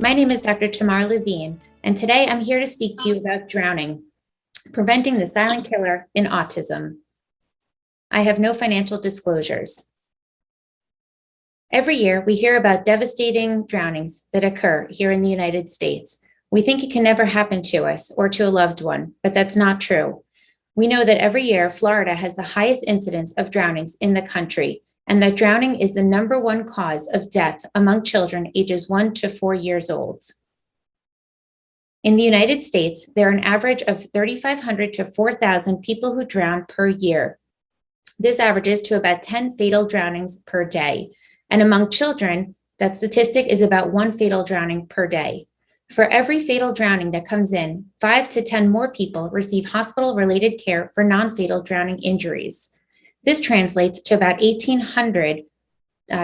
my name is Dr. Tamar Levene, and today I'm here to speak to you about drowning, preventing the silent killer in autism. I have no financial disclosures. Every year, we hear about devastating drownings that occur here in the United States. We think it can never happen to us or to a loved one, but that's not true. We know that every year, Florida has the highest incidence of drownings in the country, and that drowning is the #1 cause of death among children ages 1 to 4 years old. In the United States, there are an average of 3,500 to 4,000 people who drown per year. This averages to about 10 fatal drownings per day. And among children, that statistic is about 1 fatal drowning per day. For every fatal drowning that comes in, 5 to 10 more people receive hospital-related care for non-fatal drowning injuries. This translates to about 1,800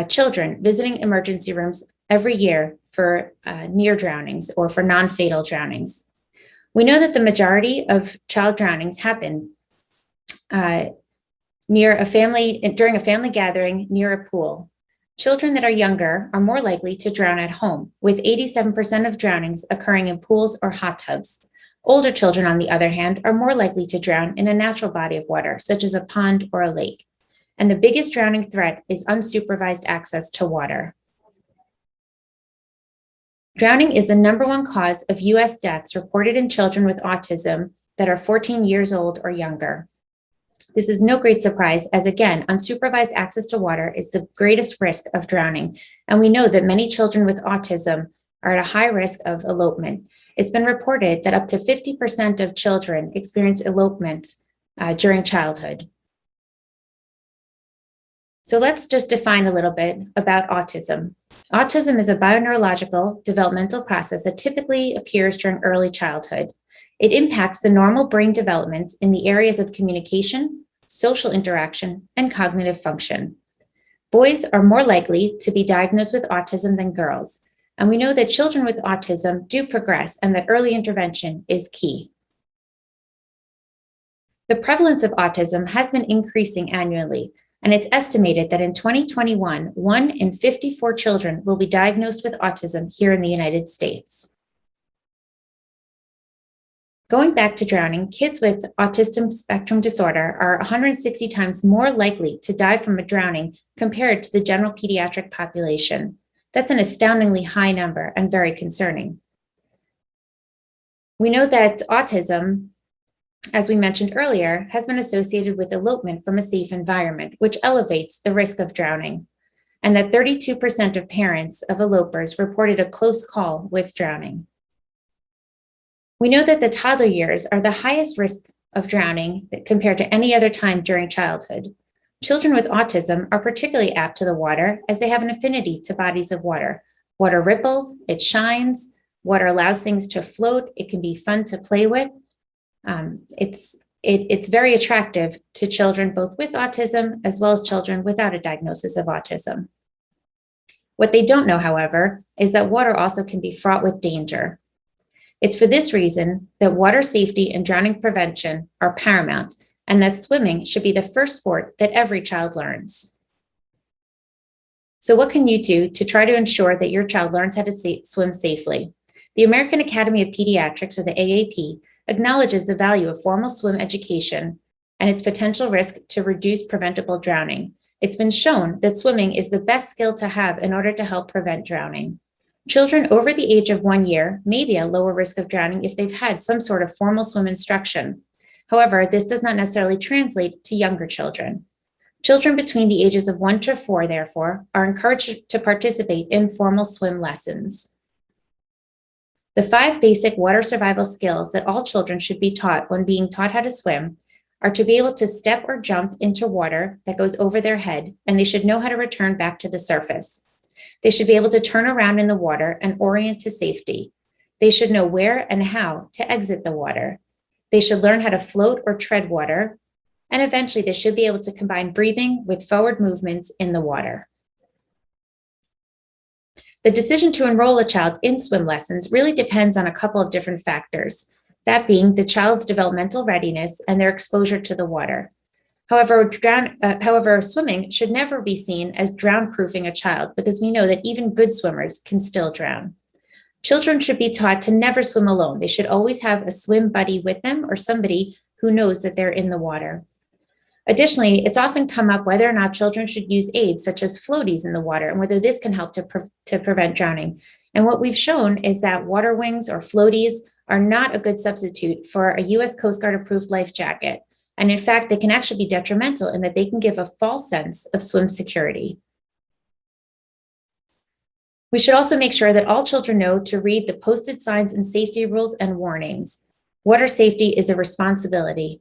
children visiting emergency rooms every year for near drownings or for non-fatal drownings. We know that the majority of child drownings happen during a family gathering near a pool. Children that are younger are more likely to drown at home, with 87% of drownings occurring in pools or hot tubs. Older children, on the other hand, are more likely to drown in a natural body of water, such as a pond or a lake. And the biggest drowning threat is unsupervised access to water. Drowning is the #1 cause of U.S. deaths reported in children with autism that are 14 years old or younger. This is no great surprise, as again, unsupervised access to water is the greatest risk of drowning. And we know that many children with autism are at a high risk of elopement. It's been reported that up to 50% of children experience elopement during childhood. So let's just define a little bit about autism. Autism is a bioneurological developmental process that typically appears during early childhood. It impacts the normal brain development in the areas of communication, social interaction, and cognitive function. Boys are more likely to be diagnosed with autism than girls, and we know that children with autism do progress and that early intervention is key. The prevalence of autism has been increasing annually, and it's estimated that in 2021, 1 in 54 children will be diagnosed with autism here in the United States. Going back to drowning, kids with autism spectrum disorder are 160 times more likely to die from a drowning compared to the general pediatric population. That's an astoundingly high number and very concerning. We know that autism, as we mentioned earlier, has been associated with elopement from a safe environment, which elevates the risk of drowning, and that 32% of parents of elopers reported a close call with drowning. We know that the toddler years are the highest risk of drowning compared to any other time during childhood. Children with autism are particularly apt to the water as they have an affinity to bodies of water. Water ripples, it shines, water allows things to float, it can be fun to play with. It's very attractive to children both with autism as well as children without a diagnosis of autism. What they don't know, however, is that water also can be fraught with danger. It's for this reason that water safety and drowning prevention are paramount, and that swimming should be the first sport that every child learns. So what can you do to try to ensure that your child learns how to swim safely? The American Academy of Pediatrics, or the AAP, acknowledges the value of formal swim education and its potential risk to reduce preventable drowning. It's been shown that swimming is the best skill to have in order to help prevent drowning. Children over the age of 1 year may be at lower risk of drowning if they've had some sort of formal swim instruction. However, this does not necessarily translate to younger children. Children between the ages of 1 to 4, therefore, are encouraged to participate in formal swim lessons. The 5 basic water survival skills that all children should be taught when being taught how to swim are to be able to step or jump into water that goes over their head, and they should know how to return back to the surface. They should be able to turn around in the water and orient to safety. They should know where and how to exit the water. They should learn how to float or tread water, and eventually they should be able to combine breathing with forward movements in the water. The decision to enroll a child in swim lessons really depends on a couple of different factors, that being the child's developmental readiness and their exposure to the water. However, swimming should never be seen as drown-proofing a child, because we know that even good swimmers can still drown. Children should be taught to never swim alone. They should always have a swim buddy with them or somebody who knows that they're in the water. Additionally, it's often come up whether or not children should use aids such as floaties in the water and whether this can help to prevent drowning. And what we've shown is that water wings or floaties are not a good substitute for a US Coast Guard approved life jacket. And in fact, they can actually be detrimental in that they can give a false sense of swim security. We should also make sure that all children know to read the posted signs and safety rules and warnings. Water safety is a responsibility.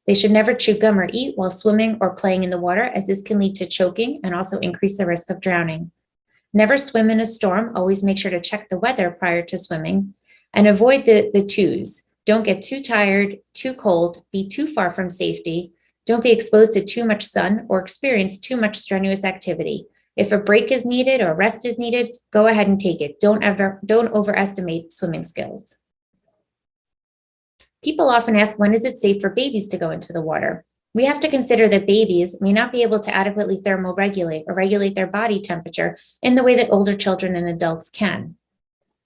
They should never chew gum or eat while swimming or playing in the water, as this can lead to choking and also increase the risk of drowning. Never swim in a storm. Always make sure to check the weather prior to swimming, and avoid the twos. Don't get too tired, too cold, be too far from safety. Don't be exposed to too much sun or experience too much strenuous activity. If a break is needed or rest is needed, go ahead and take it. Don't overestimate swimming skills. People often ask, when is it safe for babies to go into the water? We have to consider that babies may not be able to adequately thermoregulate or regulate their body temperature in the way that older children and adults can.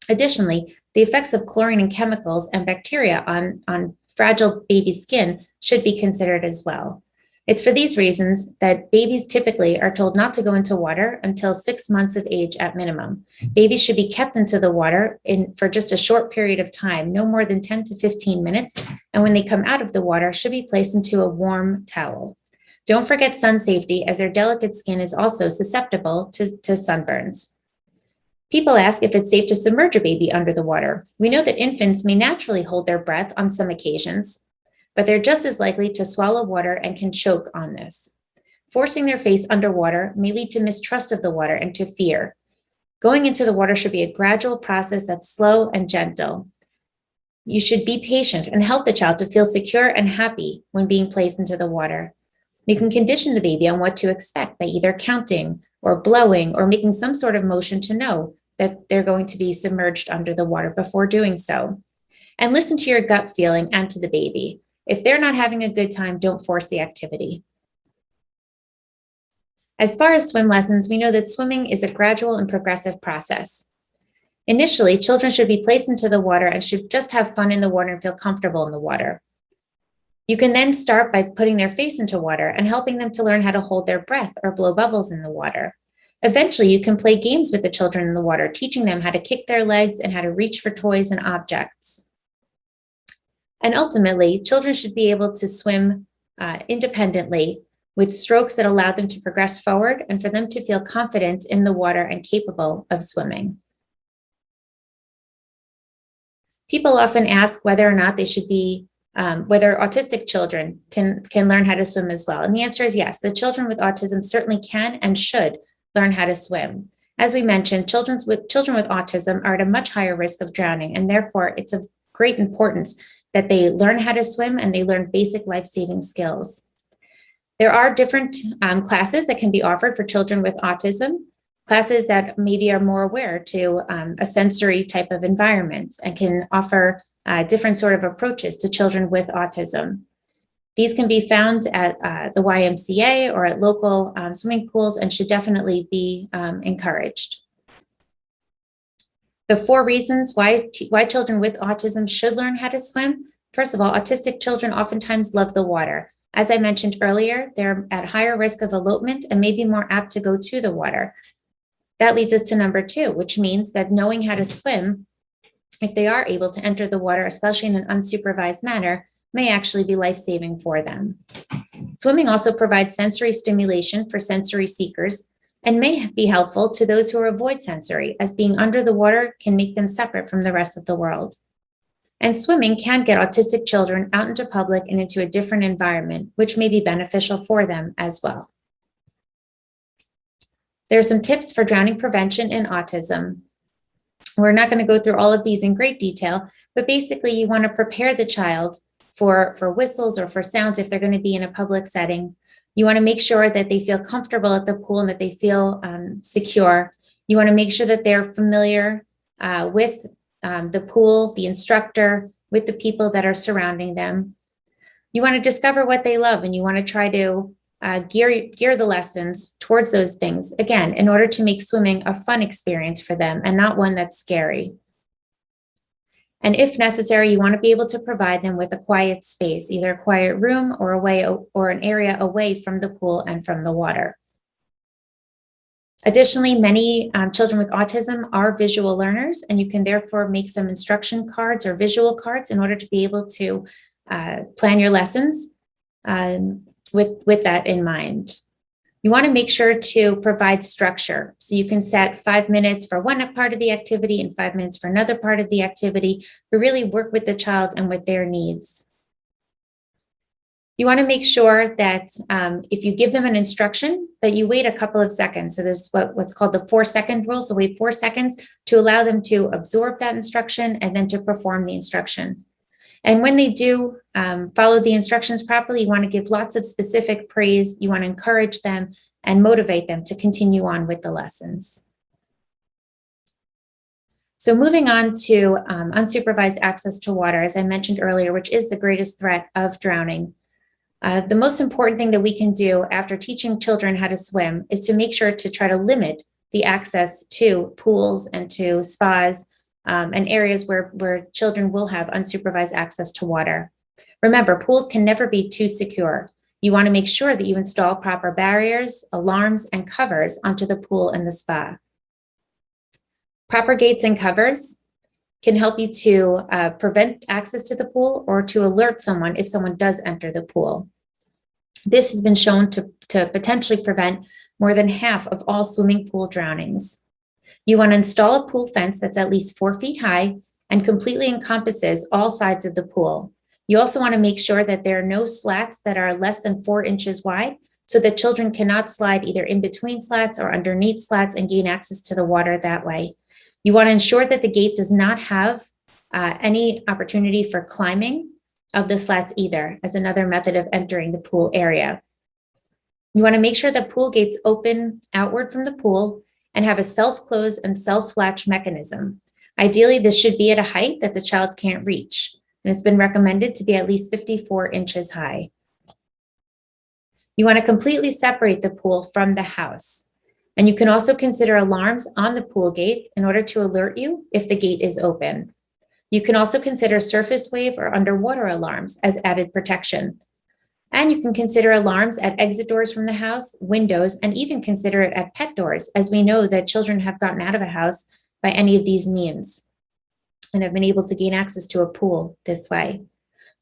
Additionally, the effects of chlorine and chemicals and bacteria on fragile baby skin should be considered as well. It's for these reasons that babies typically are told not to go into water until 6 months of age at minimum. Babies should be kept into the water for just a short period of time, no more than 10 to 15 minutes, and when they come out of the water, should be placed into a warm towel. Don't forget sun safety, as their delicate skin is also susceptible to sunburns. People ask if it's safe to submerge a baby under the water. We know that infants may naturally hold their breath on some occasions, but they're just as likely to swallow water and can choke on this. Forcing their face underwater may lead to mistrust of the water and to fear. Going into the water should be a gradual process that's slow and gentle. You should be patient and help the child to feel secure and happy when being placed into the water. You can condition the baby on what to expect by either counting or blowing or making some sort of motion to know that they're going to be submerged under the water before doing so. And listen to your gut feeling and to the baby. If they're not having a good time, don't force the activity. As far as swim lessons, we know that swimming is a gradual and progressive process. Initially, children should be placed into the water and should just have fun in the water and feel comfortable in the water. You can then start by putting their face into water and helping them to learn how to hold their breath or blow bubbles in the water. Eventually, you can play games with the children in the water, teaching them how to kick their legs and how to reach for toys and objects. And ultimately, children should be able to swim independently with strokes that allow them to progress forward and for them to feel confident in the water and capable of swimming. People often ask whether or not they should be, whether autistic children can learn how to swim as well. And the answer is yes. The children with autism certainly can and should learn how to swim. As we mentioned, children with autism are at a much higher risk of drowning, and therefore it's of great importance that they learn how to swim and they learn basic life-saving skills. There are different classes that can be offered for children with autism, classes that maybe are more aware to a sensory type of environment and can offer different sort of approaches to children with autism. These can be found at the YMCA or at local swimming pools and should definitely be encouraged. The 4 reasons why children with autism should learn how to swim. First of all, autistic children oftentimes love the water. As I mentioned earlier, they're at higher risk of elopement and may be more apt to go to the water. That leads us to number 2, which means that knowing how to swim, if they are able to enter the water, especially in an unsupervised manner, may actually be life-saving for them. Swimming also provides sensory stimulation for sensory seekers and may be helpful to those who avoid sensory, as being under the water can make them separate from the rest of the world. And swimming can get autistic children out into public and into a different environment, which may be beneficial for them as well. There are some tips for drowning prevention in autism. We're not going to go through all of these in great detail, but basically you want to prepare the child for whistles or for sounds if they're going to be in a public setting. You want to make sure that they feel comfortable at the pool and that they feel secure. You want to make sure that they're familiar with the pool, the instructor, with the people that are surrounding them. You want to discover what they love, and you want to try to gear the lessons towards those things, again, in order to make swimming a fun experience for them and not one that's scary. And if necessary, you want to be able to provide them with a quiet space, either a quiet room or an area away from the pool and from the water. Additionally, many children with autism are visual learners, and you can therefore make some instruction cards or visual cards in order to be able to plan your lessons with that in mind. You want to make sure to provide structure. So you can set 5 minutes for one part of the activity and 5 minutes for another part of the activity, but really work with the child and with their needs. You want to make sure that if you give them an instruction, that you wait a couple of seconds. So there's what's called the 4-second rule. So wait 4 seconds to allow them to absorb that instruction and then to perform the instruction. And when they do follow the instructions properly, you want to give lots of specific praise. You want to encourage them and motivate them to continue on with the lessons. So moving on to unsupervised access to water, as I mentioned earlier, which is the greatest threat of drowning. The most important thing that we can do after teaching children how to swim is to make sure to try to limit the access to pools and to spas and areas where children will have unsupervised access to water. Remember, pools can never be too secure. You want to make sure that you install proper barriers, alarms, and covers onto the pool and the spa. Proper gates and covers can help you to prevent access to the pool or to alert someone if someone does enter the pool. This has been shown to potentially prevent more than half of all swimming pool drownings. You want to install a pool fence that's at least 4 feet high and completely encompasses all sides of the pool. You also want to make sure that there are no slats that are less than 4 inches wide so that children cannot slide either in between slats or underneath slats and gain access to the water that way. You want to ensure that the gate does not have any opportunity for climbing of the slats either, as another method of entering the pool area. You want to make sure that pool gates open outward from the pool and have a self-close and self-latch mechanism. Ideally, this should be at a height that the child can't reach, and it's been recommended to be at least 54 inches high. You want to completely separate the pool from the house. And you can also consider alarms on the pool gate in order to alert you if the gate is open. You can also consider surface wave or underwater alarms as added protection. And you can consider alarms at exit doors from the house, windows, and even consider it at pet doors, as we know that children have gotten out of a house by any of these means and have been able to gain access to a pool this way.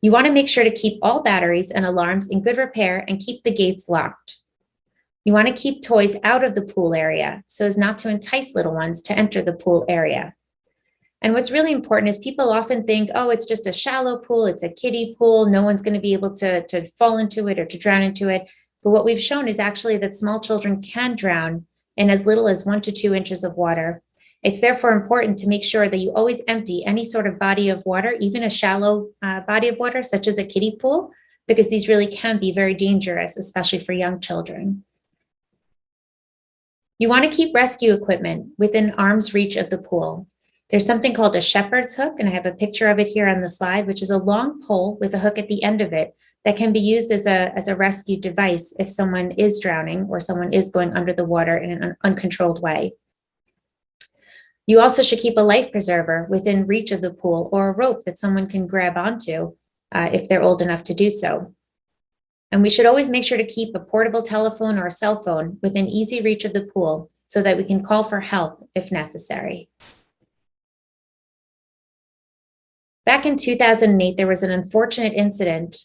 You want to make sure to keep all batteries and alarms in good repair and keep the gates locked. You want to keep toys out of the pool area so as not to entice little ones to enter the pool area. And what's really important is people often think, oh, it's just a shallow pool, it's a kiddie pool, no one's going to be able to fall into it or to drown into it. But what we've shown is actually that small children can drown in as little as 1 to 2 inches of water. It's therefore important to make sure that you always empty any sort of body of water, even a shallow body of water, such as a kiddie pool, because these really can be very dangerous, especially for young children. You want to keep rescue equipment within arm's reach of the pool. There's something called a shepherd's hook, and I have a picture of it here on the slide, which is a long pole with a hook at the end of it that can be used as a rescue device if someone is drowning or someone is going under the water in an uncontrolled way. You also should keep a life preserver within reach of the pool or a rope that someone can grab onto if they're old enough to do so. And we should always make sure to keep a portable telephone or a cell phone within easy reach of the pool so that we can call for help if necessary. Back in 2008, there was an unfortunate incident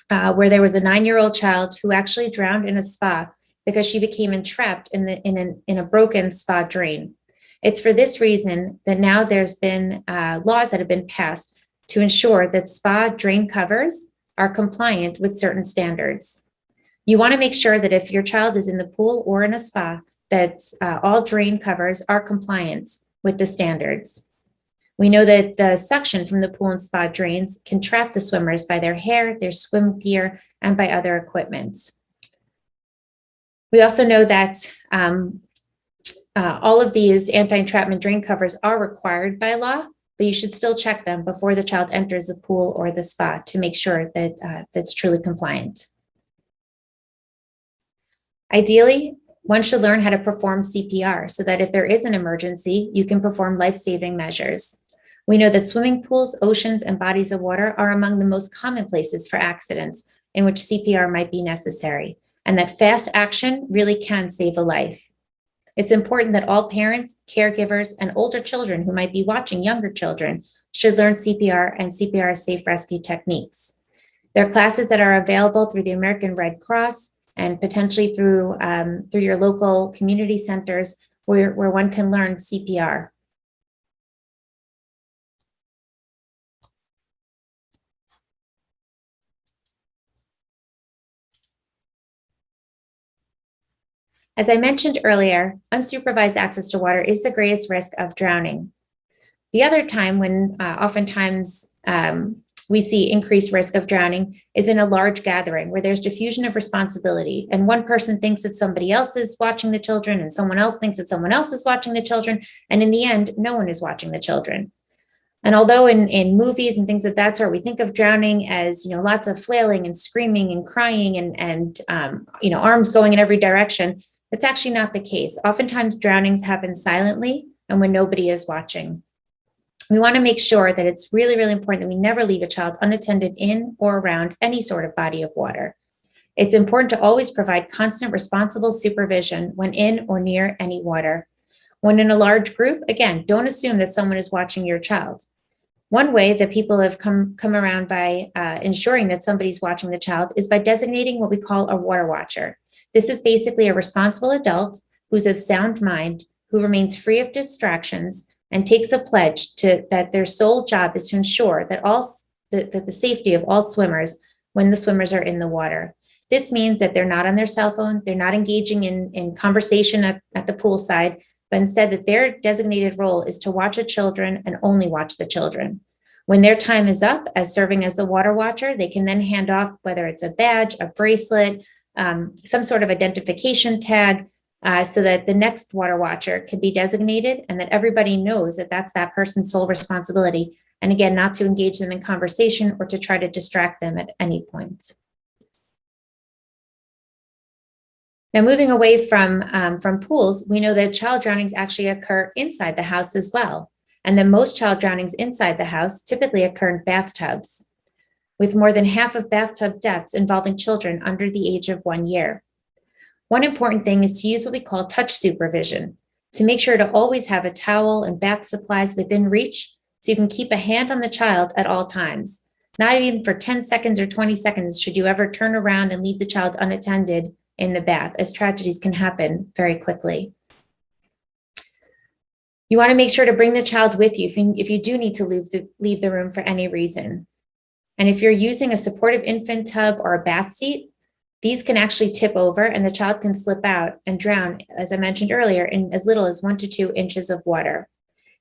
where there was a 9-year-old child who actually drowned in a spa because she became entrapped in a broken spa drain. It's for this reason that now there's been laws that have been passed to ensure that spa drain covers are compliant with certain standards. You want to make sure that if your child is in the pool or in a spa, that all drain covers are compliant with the standards. We know that the suction from the pool and spa drains can trap the swimmers by their hair, their swim gear, and by other equipment. We also know that all of these anti-entrapment drain covers are required by law, but you should still check them before the child enters the pool or the spa to make sure that that's truly compliant. Ideally, one should learn how to perform CPR so that if there is an emergency, you can perform life-saving measures. We know that swimming pools, oceans, and bodies of water are among the most common places for accidents in which CPR might be necessary, and that fast action really can save a life. It's important that all parents, caregivers, and older children who might be watching younger children should learn CPR and CPR safe rescue techniques. There are classes that are available through the American Red Cross and potentially through your local community centers where one can learn CPR. As I mentioned earlier, unsupervised access to water is the greatest risk of drowning. The other time when oftentimes we see increased risk of drowning is in a large gathering where there's diffusion of responsibility and one person thinks that somebody else is watching the children and someone else thinks that someone else is watching the children. And in the end, no one is watching the children. And although in movies and things of that sort, we think of drowning as, lots of flailing and screaming and crying and arms going in every direction, that's actually not the case. Oftentimes drownings happen silently and when nobody is watching. We want to make sure that it's really, really important that we never leave a child unattended in or around any sort of body of water. It's important to always provide constant responsible supervision when in or near any water. When in a large group, again, don't assume that someone is watching your child. One way that people have come around by ensuring that somebody's watching the child is by designating what we call a water watcher. This is basically a responsible adult who's of sound mind, who remains free of distractions, and takes a pledge that their sole job is to ensure that the safety of all swimmers when the swimmers are in the water. This means that they're not on their cell phone, they're not engaging in conversation at the poolside, but instead that their designated role is to watch the children and only watch the children. When their time is up as serving as the water watcher, they can then hand off whether it's a badge, a bracelet, some sort of identification tag, so that the next water watcher can be designated and that everybody knows that that's that person's sole responsibility. And again, not to engage them in conversation or to try to distract them at any point. Now, moving away from pools, we know that child drownings actually occur inside the house as well. And that most child drownings inside the house typically occur in bathtubs, with more than half of bathtub deaths involving children under the age of 1 year. One important thing is to use what we call touch supervision, to make sure to always have a towel and bath supplies within reach so you can keep a hand on the child at all times. Not even for 10 seconds or 20 seconds should you ever turn around and leave the child unattended in the bath, as tragedies can happen very quickly. You want to make sure to bring the child with you if you do need to leave the room for any reason. And if you're using a supportive infant tub or a bath seat, these can actually tip over and the child can slip out and drown, as I mentioned earlier, in as little as 1 to 2 inches of water.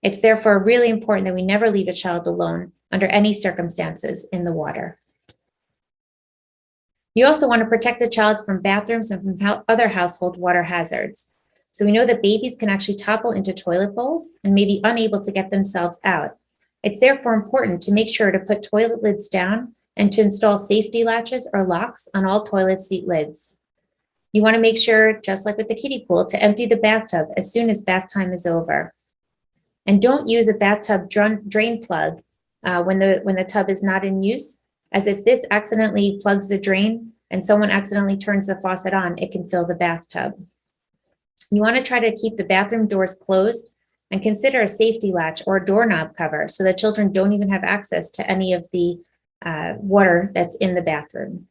It's therefore really important that we never leave a child alone under any circumstances in the water. You also want to protect the child from bathrooms and from other household water hazards. So we know that babies can actually topple into toilet bowls and may be unable to get themselves out. It's therefore important to make sure to put toilet lids down and to install safety latches or locks on all toilet seat lids. You want to make sure, just like with the kiddie pool, to empty the bathtub as soon as bath time is over. And don't use a bathtub drain plug when the tub is not in use, as if this accidentally plugs the drain and someone accidentally turns the faucet on, it can fill the bathtub. You want to try to keep the bathroom doors closed and consider a safety latch or a doorknob cover so that children don't even have access to any of the water that's in the bathroom.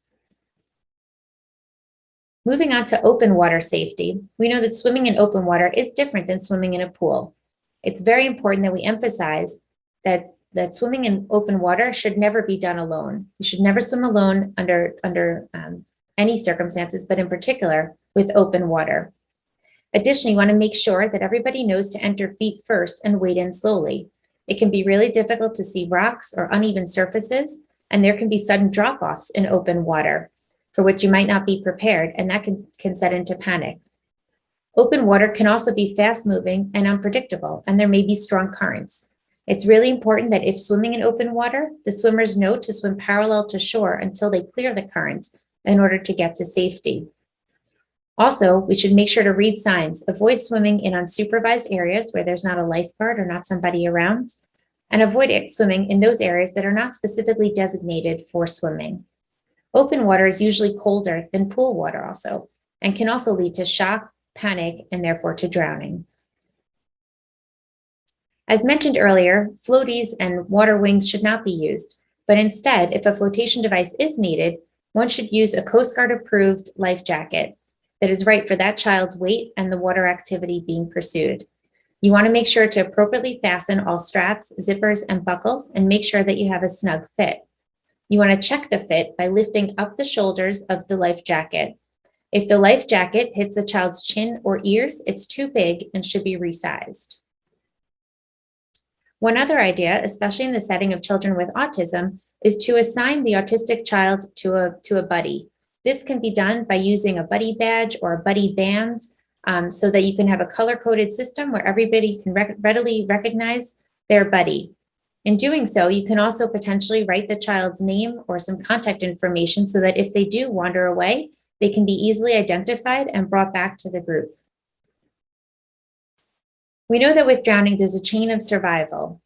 Moving on to open water safety, we know that swimming in open water is different than swimming in a pool. It's very important that we emphasize that swimming in open water should never be done alone. You should never swim alone under any circumstances, but in particular with open water. Additionally, you want to make sure that everybody knows to enter feet first and wade in slowly. It can be really difficult to see rocks or uneven surfaces, and there can be sudden drop-offs in open water for which you might not be prepared, and that can set into panic. Open water can also be fast-moving and unpredictable, and there may be strong currents. It's really important that if swimming in open water, the swimmers know to swim parallel to shore until they clear the currents in order to get to safety. Also, we should make sure to read signs. Avoid swimming in unsupervised areas where there's not a lifeguard or not somebody around. and avoid swimming in those areas that are not specifically designated for swimming. Open water is usually colder than pool water also, and can also lead to shock, panic, and therefore to drowning. As mentioned earlier, floaties and water wings should not be used, but instead, if a flotation device is needed, one should use a Coast Guard approved life jacket that is right for that child's weight and the water activity being pursued. You want to make sure to appropriately fasten all straps, zippers, and buckles, and make sure that you have a snug fit. You want to check the fit by lifting up the shoulders of the life jacket. If the life jacket hits a child's chin or ears, it's too big and should be resized. One other idea, especially in the setting of children with autism, is to assign the autistic child to a buddy. This can be done by using a buddy badge or a buddy band, so that you can have a color-coded system where everybody can readily recognize their buddy. In doing so, you can also potentially write the child's name or some contact information so that if they do wander away, they can be easily identified and brought back to the group. We know that with drowning, there's a chain of survival.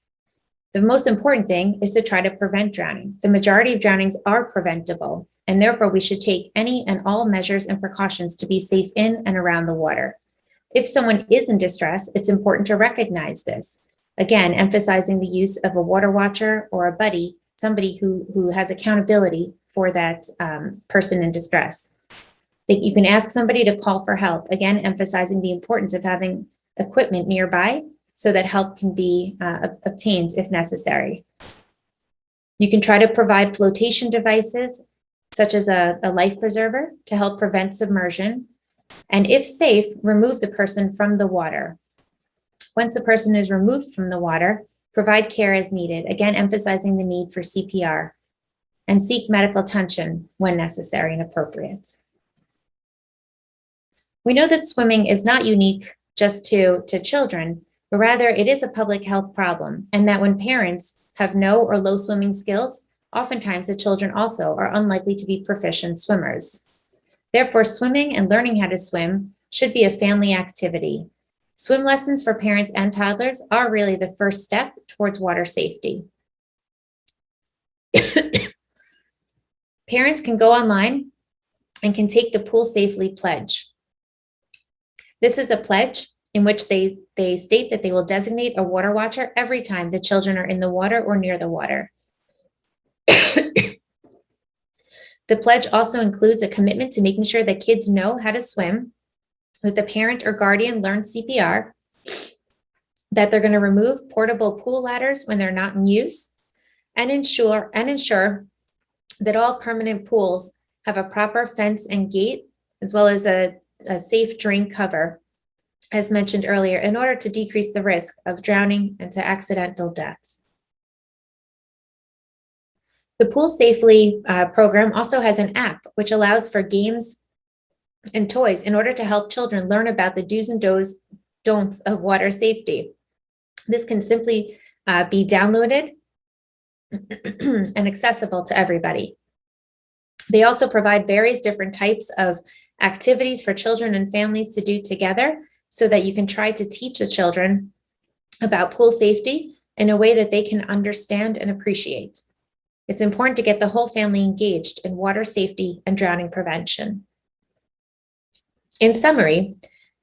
The most important thing is to try to prevent drowning. The majority of drownings are preventable, and therefore we should take any and all measures and precautions to be safe in and around the water. If someone is in distress, it's important to recognize this. Again, emphasizing the use of a water watcher or a buddy, somebody who has accountability for that person in distress. You can ask somebody to call for help, again, emphasizing the importance of having equipment nearby so that help can be obtained if necessary. You can try to provide flotation devices, such as a life preserver, to help prevent submersion. And if safe, remove the person from the water. Once the person is removed from the water, provide care as needed, again emphasizing the need for CPR, and seek medical attention when necessary and appropriate. We know that swimming is not unique just to children, but rather it is a public health problem, and that when parents have no or low swimming skills, oftentimes the children also are unlikely to be proficient swimmers. Therefore, swimming and learning how to swim should be a family activity. Swim lessons for parents and toddlers are really the first step towards water safety. Parents can go online and can take the Pool Safely Pledge. This is a pledge in which they state that they will designate a water watcher every time the children are in the water or near the water. The pledge also includes a commitment to making sure that kids know how to swim, with the parent or guardian learn CPR, that they're going to remove portable pool ladders when they're not in use, and ensure that all permanent pools have a proper fence and gate, as well as a safe drain cover, as mentioned earlier, in order to decrease the risk of drowning and to accidental deaths. The Pool Safely program also has an app which allows for games and toys in order to help children learn about the do's and don'ts of water safety. This can simply be downloaded and accessible to everybody. They also provide various different types of activities for children and families to do together so that you can try to teach the children about pool safety in a way that they can understand and appreciate. It's important to get the whole family engaged in water safety and drowning prevention. In summary,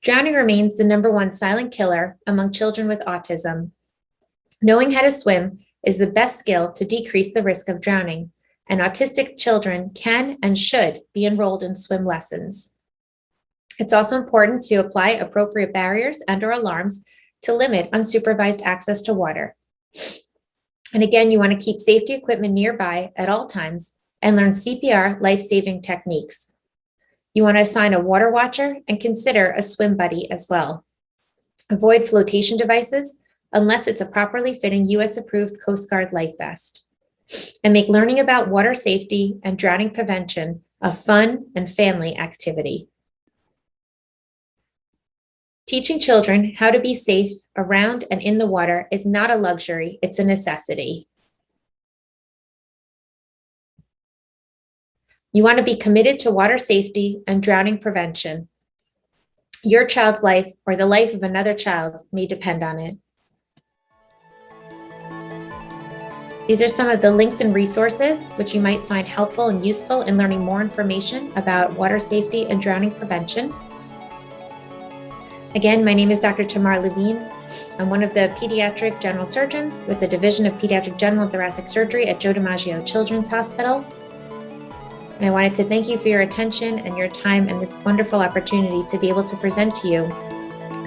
drowning remains the #1 silent killer among children with autism. Knowing how to swim is the best skill to decrease the risk of drowning, and autistic children can and should be enrolled in swim lessons. It's also important to apply appropriate barriers and/or alarms to limit unsupervised access to water. And again, you want to keep safety equipment nearby at all times and learn CPR life-saving techniques. You want to assign a water watcher and consider a swim buddy as well. Avoid flotation devices unless it's a properly fitting US-approved Coast Guard life vest. And make learning about water safety and drowning prevention a fun and family activity. Teaching children how to be safe around and in the water is not a luxury, it's a necessity. You want to be committed to water safety and drowning prevention. Your child's life or the life of another child may depend on it. These are some of the links and resources which you might find helpful and useful in learning more information about water safety and drowning prevention. Again, my name is Dr. Tamar Levene. I'm one of the pediatric general surgeons with the Division of Pediatric General and Thoracic Surgery at DiMaggio Children's Hospital. And I wanted to thank you for your attention and your time and this wonderful opportunity to be able to present to you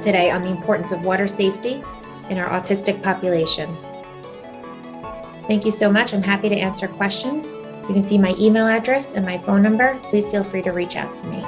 today on the importance of water safety in our autistic population. Thank you so much. I'm happy to answer questions. You can see my email address and my phone number. Please feel free to reach out to me.